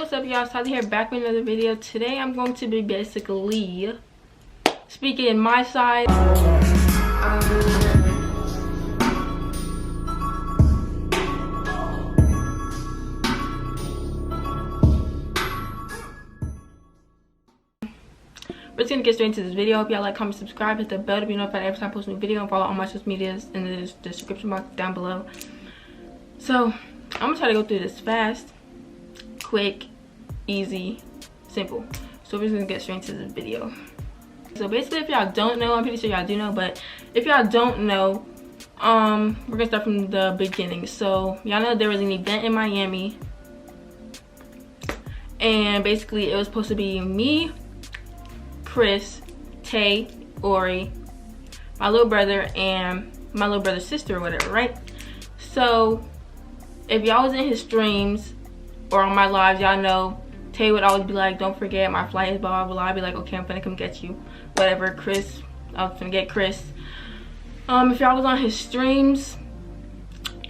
What's up, y'all? Tyler here, back with another video. Today I'm going to be basically speaking my side. We're just gonna get straight into this video. Hope y'all like, comment, subscribe, hit the bell to be notified every time I post a new video, and follow all my social medias in the description box down below. So I'm gonna try to go through this fast, quick, easy, simple. So we're just gonna get straight into this video. So basically, if y'all don't know, I'm pretty sure y'all do know, but if y'all don't know, we're gonna start from the beginning. So y'all know there was an event in Miami, and basically it was supposed to be me, Chris, Tay, Ori, my little brother, and my little brother's sister or whatever, right? So if y'all was in his streams or on my lives, y'all know Tay would always be like, don't forget my flight is blah blah blah. I'd be like, okay, I'm finna come get you, whatever. Chris, I was finna get Chris. If y'all was on his streams,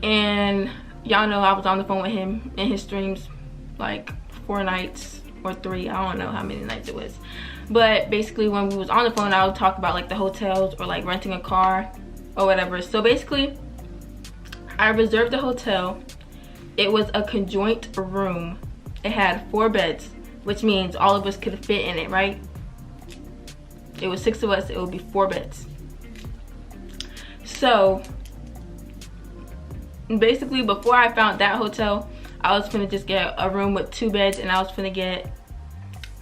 and y'all know I was on the phone with him in his streams like 4 nights or 3, I don't know how many nights it was, but basically when we was on the phone, I would talk about like the hotels or like renting a car or whatever. So basically I reserved the hotel. It was a conjoint room. It had 4 beds, which means all of us could fit in it, right? It was 6 of us, it would be 4 beds. So basically before I found that hotel, I was finna just get a room with 2 beds, and I was finna get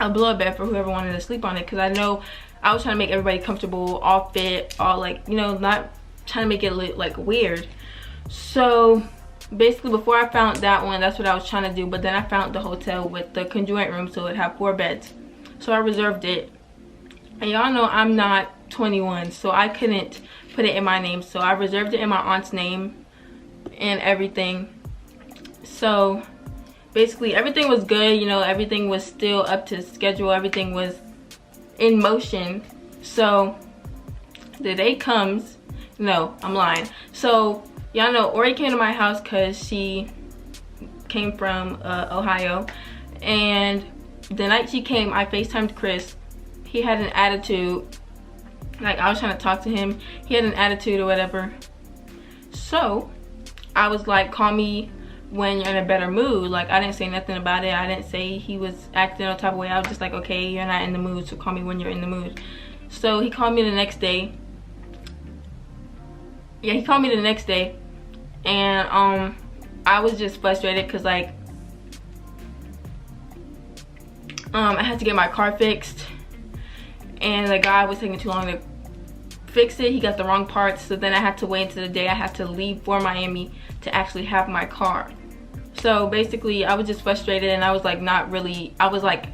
a blow-up bed for whoever wanted to sleep on it, because I know I was trying to make everybody comfortable, all fit, all like, you know, not trying to make it look like weird. So basically before I found that one, that's what I was trying to do. But then I found the hotel with the conjoint room, so it had 4 beds. So I reserved it, and y'all know I'm not 21, so I couldn't put it in my name. So I reserved it in my aunt's name and everything. So basically everything was good, you know, everything was still up to schedule, everything was in motion. So the day comes, no, I'm lying. So y'all know Ori came to my house because she came from Ohio, and the night she came, I FaceTimed Chris. He had an attitude, like I was trying to talk to him, he had an attitude or whatever. So I was like, call me when you're in a better mood. Like, I didn't say nothing about it. I didn't say he was acting no type of way. I was just like, okay, you're not in the mood, so call me when you're in the mood. So he called me the next day. Yeah, he called me the next day, and I was just frustrated because like I had to get my car fixed, and the guy was taking too long to fix it. He got the wrong parts, so then I had to wait until the day I had to leave for Miami to actually have my car. So basically I was just frustrated, and I was like not really, I was like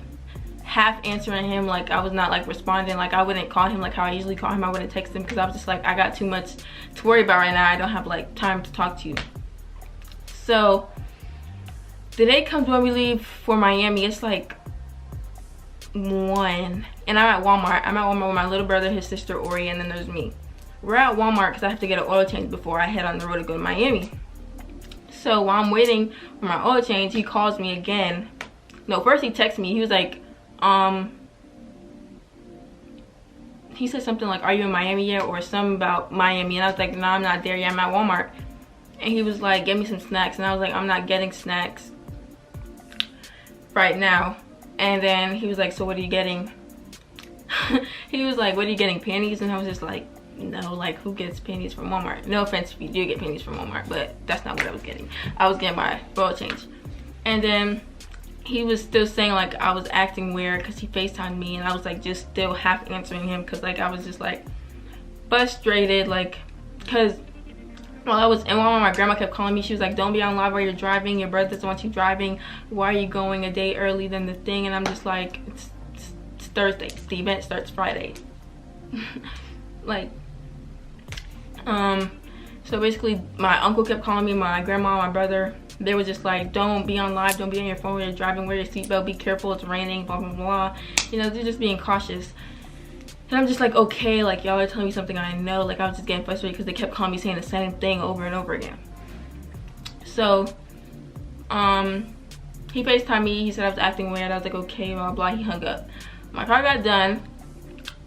half answering him, like I was not like responding. Like I wouldn't call him like how I usually call him. I wouldn't text him because I was just like, I got too much to worry about right now. I don't have like time to talk to you. So the day comes when we leave for Miami. It's like 1, and I'm at Walmart. I'm at Walmart with my little brother, his sister Ori, and then there's me. We're at Walmart because I have to get an oil change before I head on the road to go to Miami. So while I'm waiting for my oil change, he calls me again. No, first he texts me. He was like, he said something like, are you in Miami yet, or something about Miami, and I was like, no, I'm not there yet, I'm at Walmart. And he was like, get me some snacks, and I was like, I'm not getting snacks right now. And then he was like, so what are you getting? He was like, what are you getting, panties? And I was just like, no, like who gets panties from Walmart? No offense if you do get panties from Walmart, but that's not what I was getting. I was getting my oil change. And then he was still saying like I was acting weird because he FaceTimed me, and I was like just still half answering him because like I was just like frustrated, like because while I was in Walmart, my grandma kept calling me. She was like, don't be on live while you're driving, your brother doesn't want you driving, why are you going a day early than the thing? And I'm just like, it's Thursday, the event starts Friday. Like so basically my uncle kept calling me, my grandma, my brother. They were just like, don't be on live, don't be on your phone when you're driving, wear your seatbelt, be careful, it's raining, blah blah blah. You know, they're just being cautious. And I'm just like, okay, like y'all are telling me something I know. Like I was just getting frustrated because they kept calling me saying the same thing over and over again. So He FaceTimed me. He said I was acting weird. I was like, okay, blah, blah. He hung up. My car got done.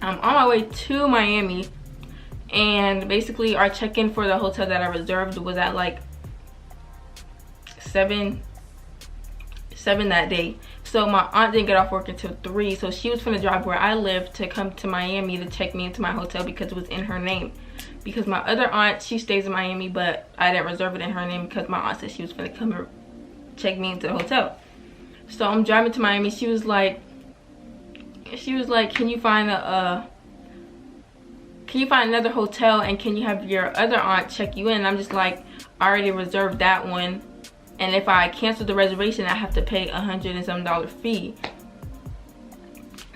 I'm on my way to Miami. And basically, our check-in for the hotel that I reserved was at like 7 that day. So my aunt didn't get off work until 3. So she was finna drive where I live to come to Miami to check me into my hotel because it was in her name. Because my other aunt, she stays in Miami, but I didn't reserve it in her name because my aunt said she was finna come and check me into the hotel. So I'm driving to Miami. She was like, can you find another hotel, and can you have your other aunt check you in? And I'm just like, I already reserved that one, and if I cancel the reservation, I have to pay $100 and some fee.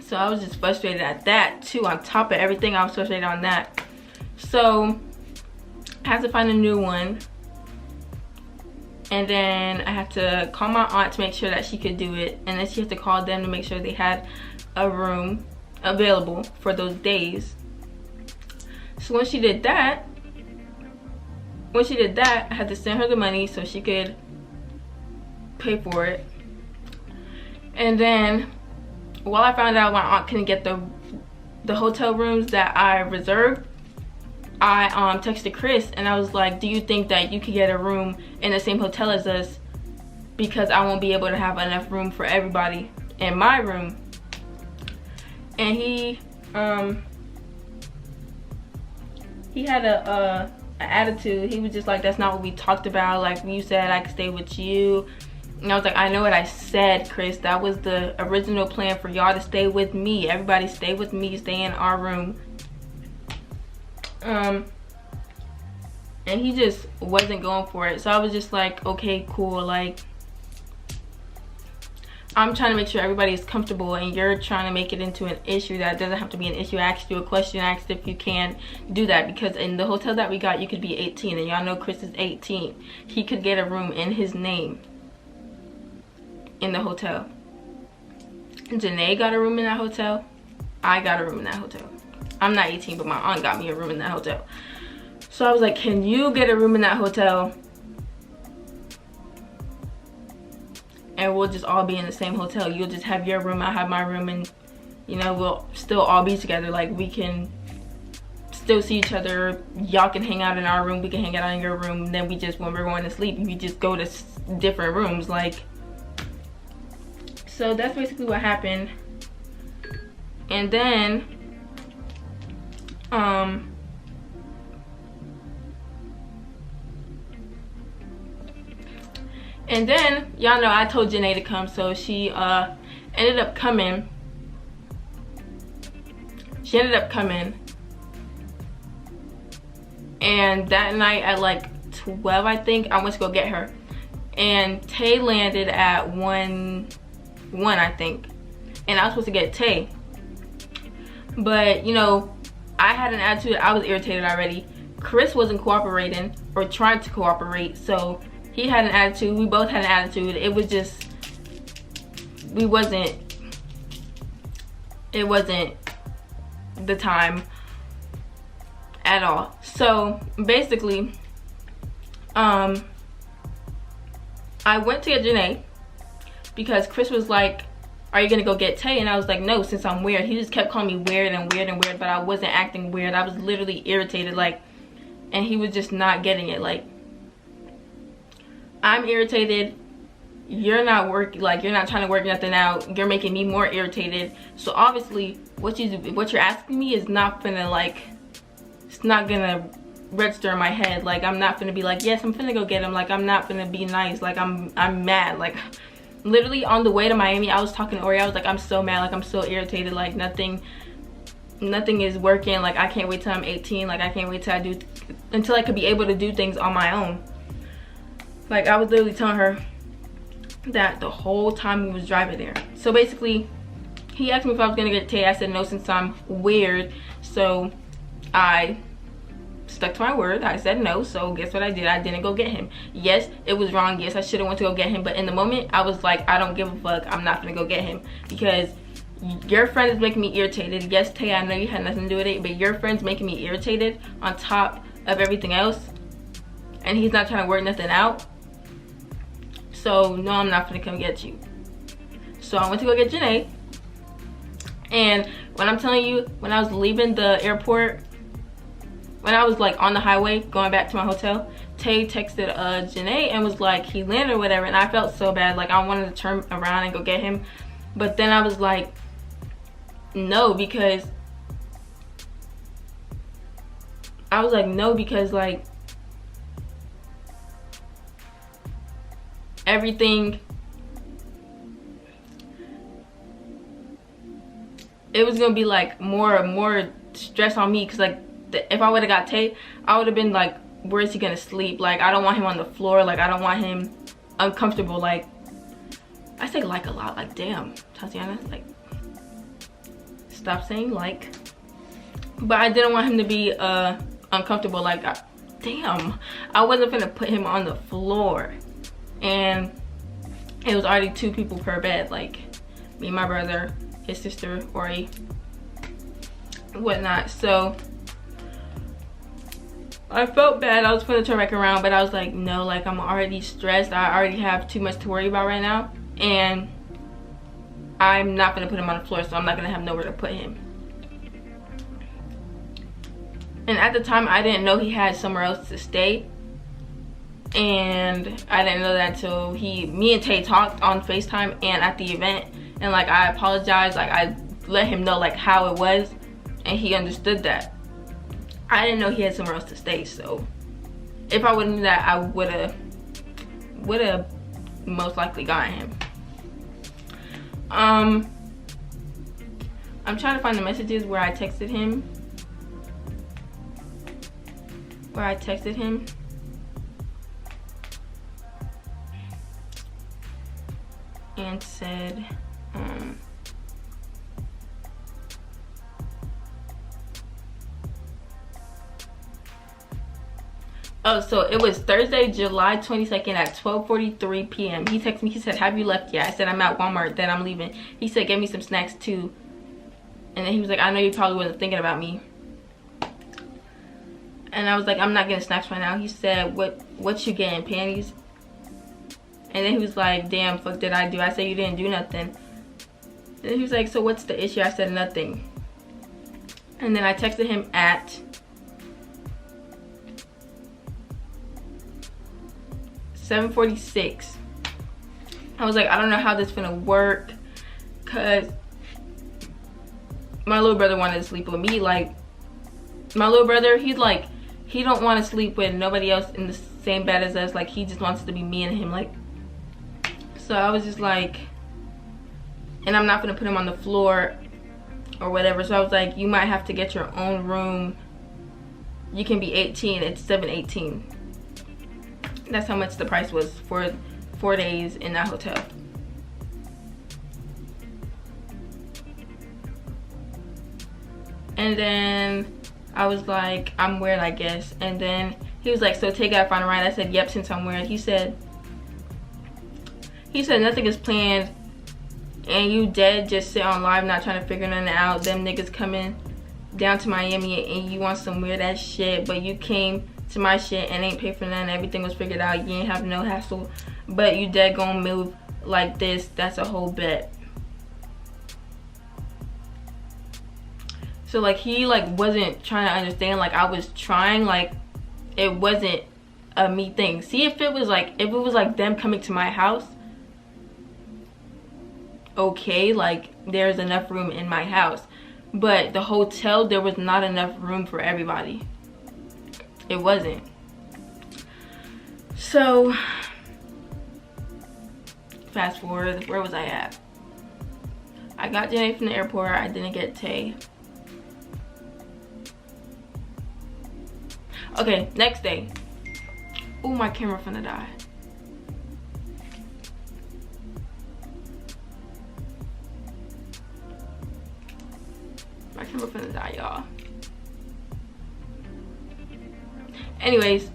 So I was just frustrated at that too. On top of everything, I was frustrated on that. So I had to find a new one, and then I had to call my aunt to make sure that she could do it, and then she had to call them to make sure they had a room available for those days. So when she did that, I had to send her the money so she could pay for it. And then while I found out my aunt couldn't get the hotel rooms that I reserved, I texted Chris and I was like, do you think that you could get a room in the same hotel as us, because I won't be able to have enough room for everybody in my room? And he had a attitude. He was just like, that's not what we talked about. Like, you said I could stay with you. And I was like, I know what I said, Chris. That was the original plan, for y'all to stay with me. Everybody stay with me, stay in our room. And he just wasn't going for it. So I was just like, okay, cool. Like, I'm trying to make sure everybody is comfortable, and you're trying to make it into an issue that doesn't have to be an issue. I asked you a question. I asked if you can do that, because in the hotel that we got, you could be 18, and y'all know Chris is 18. He could get a room in his name in the hotel. Janae got a room in that hotel. I got a room in that hotel. I'm not 18, but my aunt got me a room in that hotel. So I was like, can you get a room in that hotel? And we'll just all be in the same hotel. You'll just have your room, I'll have my room, and you know, we'll still all be together. Like, we can still see each other. Y'all can hang out in our room, we can hang out in your room. Then we just, when we're going to sleep, we just go to different rooms. Like, so that's basically what happened. And then y'all know I told Janae to come, so she ended up coming. She ended up coming, and that night at like 12, I think, I went to go get her, and Tay landed at 1, I think, and I was supposed to get Tay, but you know, I had an attitude. I was irritated already. Chris wasn't cooperating or trying to cooperate, so he had an attitude. We both had an attitude. It was just, it wasn't the time at all. So basically, I went to get Janae because Chris was like, are you gonna go get Tay? And I was like, no, since I'm weird. He just kept calling me weird and weird and weird, but I wasn't acting weird. I was literally irritated, like, and he was just not getting it. Like, I'm irritated, you're not working, like, you're not trying to work nothing out, you're making me more irritated. So obviously what you're asking me is not gonna, like, it's not gonna register in my head. Like, I'm not gonna be like, yes, I'm finna go get him. Like, I'm not gonna be nice. Like, I'm mad. Like, literally on the way to Miami, I was talking to Ori. I was like, I'm so mad. Like, I'm so irritated. Like, nothing is working. Like, I can't wait till I'm 18. Like, I can't wait till until I could be able to do things on my own. Like, I was literally telling her that the whole time we was driving there. So basically, he asked me if I was gonna get Tay. I said no, since I'm weird. So I stuck to my word. I said no. So guess what I did? I didn't go get him. Yes, it was wrong. Yes, I should have went to go get him. But in the moment, I was like, I don't give a fuck. I'm not gonna go get him, because your friend is making me irritated. Yes, Tay, I know you had nothing to do with it, but your friend's making me irritated on top of everything else, and he's not trying to work nothing out. So no, I'm not gonna come get you. So I went to go get Janae. And when I'm telling you, when I was leaving the airport, when I was like on the highway going back to my hotel, Tay texted Janae and was like he landed or whatever, and I felt so bad. Like I wanted to turn around and go get him, but then I was like no, because like everything, it was gonna be like more stress on me, because like if I would have got Tay, I would have been like, where is he gonna sleep? Like I don't want him on the floor, like I don't want him uncomfortable. Like I say like a lot, like damn Tatiana, like stop saying like. But I didn't want him to be uncomfortable. Like damn, I wasn't gonna put him on the floor, and it was already 2 people per bed, like me, my brother, his sister Ori, whatnot. So I felt bad. I was gonna turn back around, but I was like no, like I'm already stressed. I already have too much to worry about right now, and I'm not gonna put him on the floor, so I'm not gonna have nowhere to put him. And at the time I didn't know he had somewhere else to stay, and I didn't know that till me and Tay talked on FaceTime and at the event, and like I apologized, like I let him know like how it was, and he understood that. I didn't know he had somewhere else to stay, so if I would have knew that, I would have most likely gotten him. I'm trying to find the messages where I texted him. And said oh, so it was Thursday, July 22nd at 12:43 p.m. He texted me, he said, have you left yet? I said, I'm at Walmart, then I'm leaving. He said, get me some snacks too. And then he was like, I know you probably wasn't thinking about me. And I was like, I'm not getting snacks right now. He said, what you getting, panties? And then he was like, damn, fuck did I do? I said, you didn't do nothing. And then he was like, so what's the issue? I said, nothing. And then I texted him at 7:46. I was like, I don't know how this is gonna work, cause my little brother wanted to sleep with me. Like my little brother, he's like, he don't want to sleep with nobody else in the same bed as us. Like he just wants to be me and him. Like, so I was just like, and I'm not gonna put him on the floor or whatever. So I was like, you might have to get your own room. You can be 18. It's $718. That's how much the price was for 4 days in that hotel. And then I was like, I'm weird, I guess. And then he was like, so Tay gotta find a ride. I said, yep, since I'm weird. He said nothing is planned and you dead just sit on live not trying to figure nothing out. Them niggas coming down to Miami and you want some weird ass shit, but you came to my shit and ain't paid for nothing. Everything was figured out. You ain't have no hassle, but you dead gonna move like this. That's a whole bet. So like he like wasn't trying to understand like I was trying. Like it wasn't a me thing. See, if it was like them coming to my house, okay, like there's enough room in my house, but the hotel, there was not enough room for everybody. It wasn't. So fast forward, where was I at? I got Janae from the airport. I didn't get Tay. Okay, next day. Oh, my camera finna die. My camera finna die, y'all. Anyways,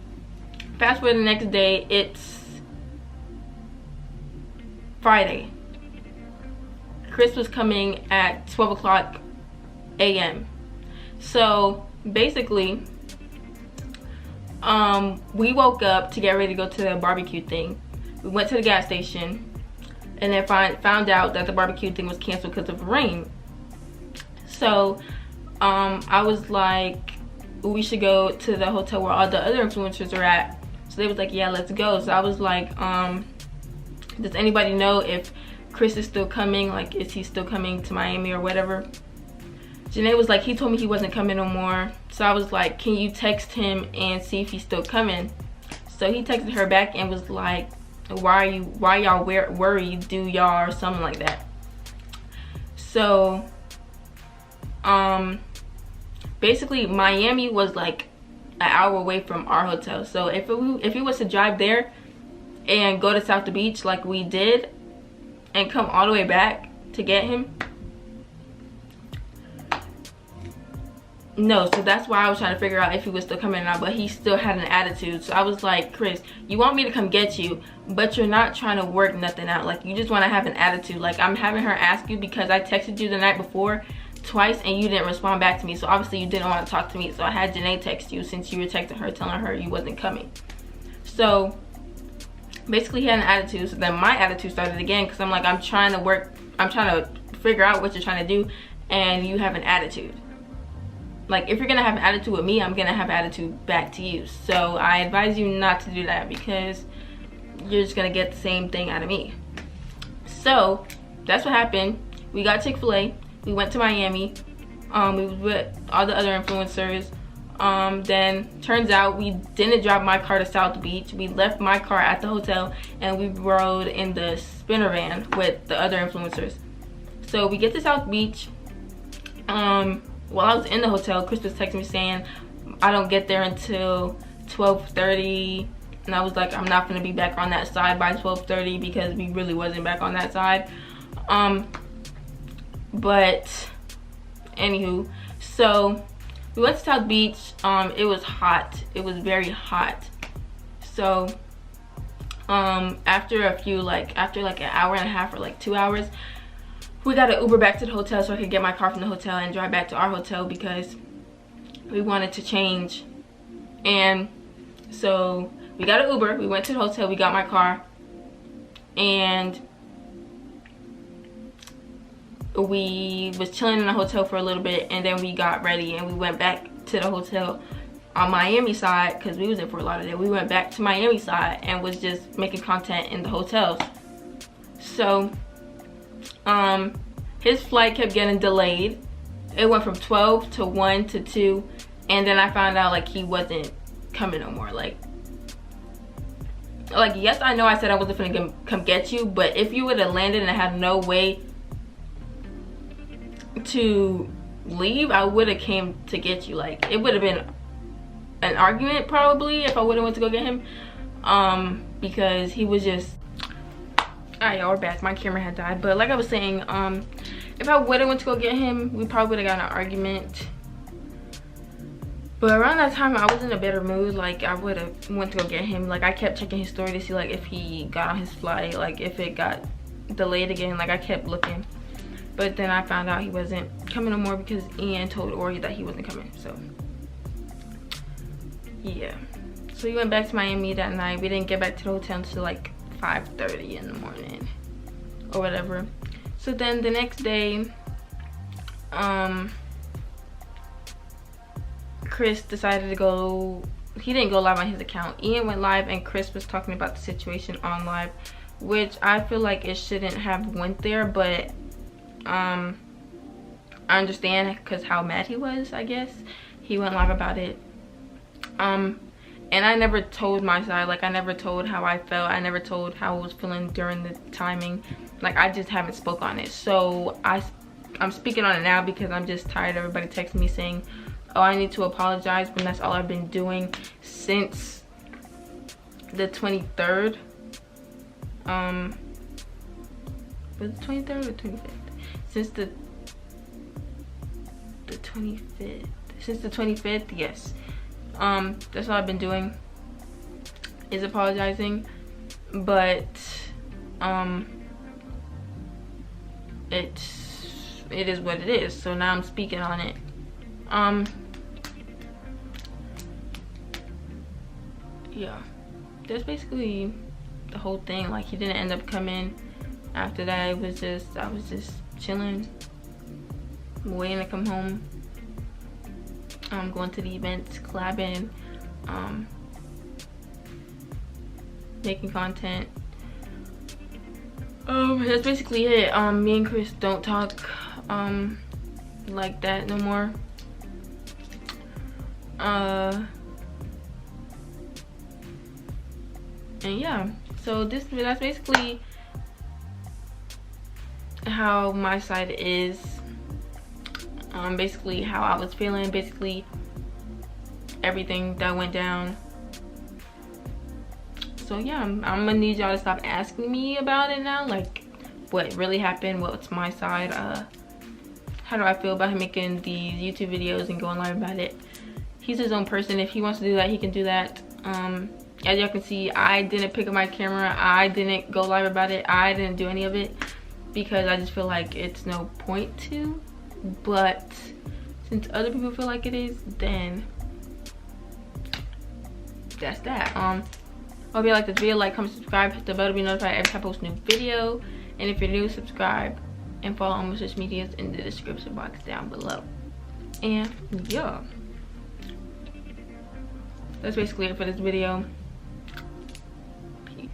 fast forward the next day. It's Friday. Chris was coming at 12 o'clock a.m. So basically, we woke up to get ready to go to the barbecue thing. We went to the gas station, and then found out that the barbecue thing was canceled because of rain. So I was like, we should go to the hotel where all the other influencers are at. So they was like, yeah, let's go. So I was like, does anybody know if Chris is still coming? Like, is he still coming to Miami or whatever? Janae was like, he told me he wasn't coming no more. So I was like, can you text him and see if he's still coming? So he texted her back and was like, why y'all worried? Do y'all, or something like that. So basically Miami was like an hour away from our hotel. So if we was to drive there and go to South Beach like we did and come all the way back to get him, no. So that's why I was trying to figure out if he was still coming or not, but he still had an attitude. So I was like, Chris, you want me to come get you, but you're not trying to work nothing out. Like, you just want to have an attitude. Like, I'm having her ask you because I texted you the night before twice and you didn't respond back to me. So obviously you didn't want to talk to me. So I had Janae text you since you were texting her telling her you wasn't coming. So basically he had an attitude. So then my attitude started again because I'm like, I'm trying to work, I'm trying to figure out what you're trying to do, and you have an attitude. Like, if you're gonna have an attitude with me, I'm gonna have an attitude back to you. So I advise you not to do that because you're just gonna get the same thing out of me. So that's what happened. We got Chick-fil-A. We went to Miami. We was with all the other influencers. Then turns out we didn't drive my car to South Beach. We left my car at the hotel and we rode in the sprinter van with the other influencers. So we get to South Beach. While I was in the hotel, Chris was texting me saying I don't get there until 12:30, and I was like, I'm not gonna be back on that side by 12:30 because we really wasn't back on that side. But anywho, so we went to South Beach. It was hot. It was very hot. So after like an hour and a half or like 2 hours, we got an Uber back to the hotel so I could get my car from the hotel and drive back to our hotel because we wanted to change. And so we got an Uber, we went to the hotel, we got my car, and we was chilling in the hotel for a little bit, and then we got ready and we went back to the hotel on Miami side because we was in Fort Lauderdale. We went back to Miami side and was just making content in the hotels. So his flight kept getting delayed. It went from 12 to 1 to 2, and then I found out like he wasn't coming no more. Like yes, I know I said I wasn't gonna come get you, but if you would have landed and I had no way to leave, I would have came to get you. Like, it would have been an argument probably if I would have went to go get him, because he was just, alright, y'all, we're back. My camera had died, but like I was saying, if I would have went to go get him, we probably would have got an argument. But around that time, I was in a better mood. Like, I would have went to go get him. Like, I kept checking his story to see like if he got on his flight, like if it got delayed again. Like, I kept looking, but then I found out he wasn't coming no more because Ian told Ori that he wasn't coming. So yeah, so we went back to Miami that night. We didn't get back to the hotel until like 5:30 in the morning or whatever. So then the next day, Chris decided to go, he didn't go live on his account. Ian went live and Chris was talking about the situation on live, which I feel like it shouldn't have went there, but I understand because how mad he was. I guess he went live about it. And I never told my side. Like, I never told how I felt. I never told how I was feeling during the timing. Like, I just haven't spoke on it. So I'm speaking on it now because I'm just tired of everybody texting me saying, oh, I need to apologize, when that's all I've been doing since the 23rd. Was it 23rd or 25th? Since the 25th. Since the 25th, yes. That's all I've been doing, is apologizing. But it is what it is. So now I'm speaking on it. Yeah, that's basically the whole thing. Like, he didn't end up coming. After that, I was just chilling, waiting to come home. Going to the events, collabing, making content. That's basically it. Me and Chris don't talk like that no more. And yeah, so that's basically how my side is. Basically how I was feeling, basically everything that went down. So yeah, I'm gonna need y'all to stop asking me about it now, like what really happened, what's my side, how do I feel about him making these YouTube videos and going live about it. He's his own person. If he wants to do that, he can do that. As y'all can see, I didn't pick up my camera, I didn't go live about it, I didn't do any of it because I just feel like it's no point to. But since other people feel like it is, then that's that. Hope you like this video. Like, comment, subscribe, hit the bell to be notified every time I post a new video. And if you're new, subscribe and follow all my social medias in the description box down below. And yeah, that's basically it for this video. Peace.